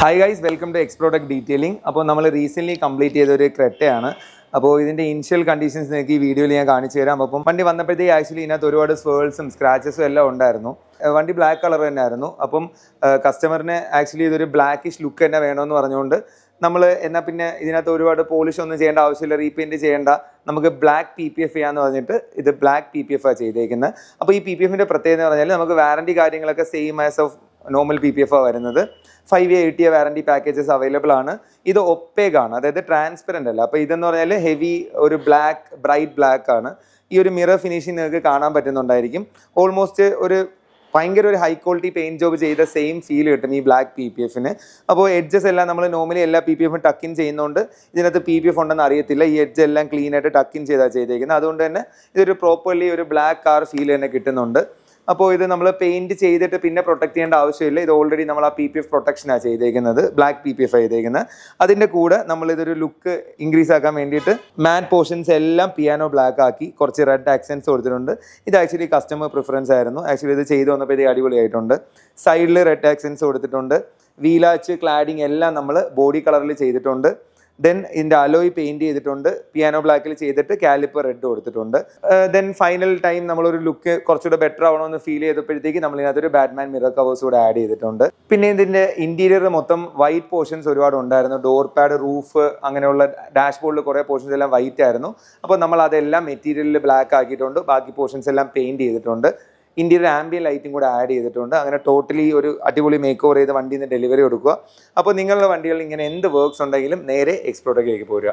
Hi guys, welcome to X product detailing. അപ്പോൾ നമ്മൾ recently complete ചെയ്ത ഒരു ക്രെറ്റയാണ്. അപ്പോൾ ഇതിൻ്റെ ഇനിഷ്യൽ കണ്ടീഷൻസ് നിങ്ങൾക്ക് ഈ വീഡിയോയിൽ ഞാൻ കാണിച്ചു തരാം. അപ്പം വണ്ടി വന്നപ്പോഴത്തേക്ക് ആക്ച്വലി ഇതിനകത്ത് ഒരുപാട് സ്വേൾസും സ്ക്രാച്ചസും എല്ലാം ഉണ്ടായിരുന്നു. വണ്ടി ബ്ലാക്ക് കളർ തന്നെ ആയിരുന്നു. അപ്പം കസ്റ്റമറിന് ആക്ച്വലി ഇതൊരു ബ്ലാക്കിഷ് ലുക്ക് തന്നെ വേണമെന്ന് പറഞ്ഞുകൊണ്ട് നമ്മൾ എന്നാൽ പിന്നെ ഇതിനകത്ത് ഒരുപാട് പോളിഷ് ഒന്നും ചെയ്യേണ്ട ആവശ്യമില്ല, റീപെയിൻറ്റ് ചെയ്യേണ്ട, നമുക്ക് ബ്ലാക്ക് PPF ചെയ്യാന്ന് പറഞ്ഞിട്ട് ഇത് ബ്ലാക്ക് PPF ആണ് ചെയ്തേക്കുന്നത്. അപ്പോൾ ഈ PPFിൻ്റെ പ്രത്യേകത എന്ന് പറഞ്ഞാൽ നമുക്ക് വാറണ്ടി കാര്യങ്ങളൊക്കെ same as of normal PPF ആണ് വരുന്നത്. 5 year 8 year warranty packages available ആണ്. ഇത് ഒപ്പേക്ക് ആണ്, അതായത് ട്രാൻസ്പെറൻ്റ് അല്ല. അപ്പോൾ ഇതെന്ന് പറഞ്ഞാൽ ഹെവി ഒരു ബ്രൈറ്റ് ബ്ലാക്ക് ആണ്. ഈ ഒരു മിറർ ഫിനിഷിങ് നിങ്ങൾക്ക് കാണാൻ പറ്റുന്നുണ്ടായിരിക്കും. ഓൾമോസ്റ്റ് ഭയങ്കര ഒരു ഹൈ ക്വാളിറ്റി പെയിൻറ്റ് ജോബ് ചെയ്ത സെയിം ഫീൽ കിട്ടും ഈ ബ്ലാക്ക് PPFന്. അപ്പോൾ എഡ്ജസ് എല്ലാം നമ്മൾ നോർമലി എല്ലാ PPFും ടക്ക് ഇൻ ചെയ്യുന്നതുകൊണ്ട് ഇതിനകത്ത് PPF ഉണ്ടെന്ന് അറിയത്തില്ല. ഈ എഡ്ജ് എല്ലാം ക്ലീൻ ആയിട്ട് ടക്ക് ഇൻ ചെയ്താണ് ചെയ്തേക്കുന്നത്. അതുകൊണ്ട് തന്നെ ഇതൊരു പ്രോപ്പർലി ഒരു ബ്ലാക്ക് കാർ ഫീൽ തന്നെ കിട്ടുന്നുണ്ട്. അപ്പോൾ ഇത് നമ്മൾ പെയിൻറ്റ് ചെയ്തിട്ട് പിന്നെ പ്രൊട്ടക്ട് ചെയ്യേണ്ട ആവശ്യമില്ല. ഇത് ഓൾറെഡി നമ്മൾ ആ PPF പ്രൊട്ടക്ഷനാണ് ചെയ്തേക്കുന്നത്, ബ്ലാക്ക് PPF ചെയ്തേക്കുന്നത്. അതിൻ്റെ കൂടെ നമ്മളിതൊരു ലുക്ക് ഇൻക്രീസ് ആക്കാൻ വേണ്ടിയിട്ട് മാറ്റ് പോർഷൻസ് എല്ലാം പിയാനോ ബ്ലാക്ക് ആക്കി കുറച്ച് റെഡ് ആക്സെൻറ്റ്സ് കൊടുത്തിട്ടുണ്ട്. ഇത് ആക്ച്വലി കസ്റ്റമർ പ്രിഫറൻസ് ആയിരുന്നു. ആക്ച്വലി ഇത് ചെയ്ത് വന്നപ്പോഴത്തേക്ക് അടിപൊളിയായിട്ടുണ്ട്. സൈഡിൽ റെഡ് ആക്സെൻറ്റ്സ് കൊടുത്തിട്ടുണ്ട്. വീലാച്ച് ക്ലാഡിങ് എല്ലാം നമ്മൾ ബോഡി കളറിൽ ചെയ്തിട്ടുണ്ട്. ദെൻ ഇതിൻ്റെ അലോയ് പെയിൻറ്റ് ചെയ്തിട്ടുണ്ട്. പിയാനോ ബ്ലാക്കിൽ ചെയ്തിട്ട് കാലിപ്പർ റെഡ് കൊടുത്തിട്ടുണ്ട്. ദെൻ ഫൈനൽ ടൈം നമ്മളൊരു ലുക്ക് കുറച്ചുകൂടെ ബെറ്റർ ആവണമെന്ന് ഫീൽ ചെയ്തപ്പോഴത്തേക്ക് നമ്മളിതിനകത്തൊരു ബാറ്റ്മാൻ മിറർ കവേഴ്സ് കൂടെ ആഡ് ചെയ്തിട്ടുണ്ട്. പിന്നെ ഇതിൻ്റെ ഇൻറ്റീരിയർ മൊത്തം വൈറ്റ് പോർഷൻസ് ഒരുപാട് ഉണ്ടായിരുന്നു. ഡോർ പാഡ്, റൂഫ്, അങ്ങനെയുള്ള ഡാഷ്ബോർഡിൽ കുറേ പോർഷൻസ് എല്ലാം വൈറ്റ് ആയിരുന്നു. അപ്പോൾ നമ്മൾ അതെല്ലാം മെറ്റീരിയലിൽ ബ്ലാക്ക് ആക്കിയിട്ടുണ്ട്. ബാക്കി പോർഷൻസ് എല്ലാം പെയിൻറ്റ് ചെയ്തിട്ടുണ്ട്. ഇന്റീരിയർ ആംബിയൻ ലൈറ്റും കൂടെ ആഡ് ചെയ്തിട്ടുണ്ട്. അങ്ങനെ ടോട്ടലി ഒരു അടിപൊളി മേക്ക് ഓവർ ചെയ്ത് വണ്ടിയിൽ നിന്ന് ഡെലിവറി കൊടുക്കുക. അപ്പോൾ നിങ്ങളുടെ വണ്ടികളിൽ ഇങ്ങനെ എന്ത് വർക്ക്സ് ഉണ്ടെങ്കിലും നേരെ എക്സ് പ്രോഡക്റ്റിലേക്ക് പോരുക.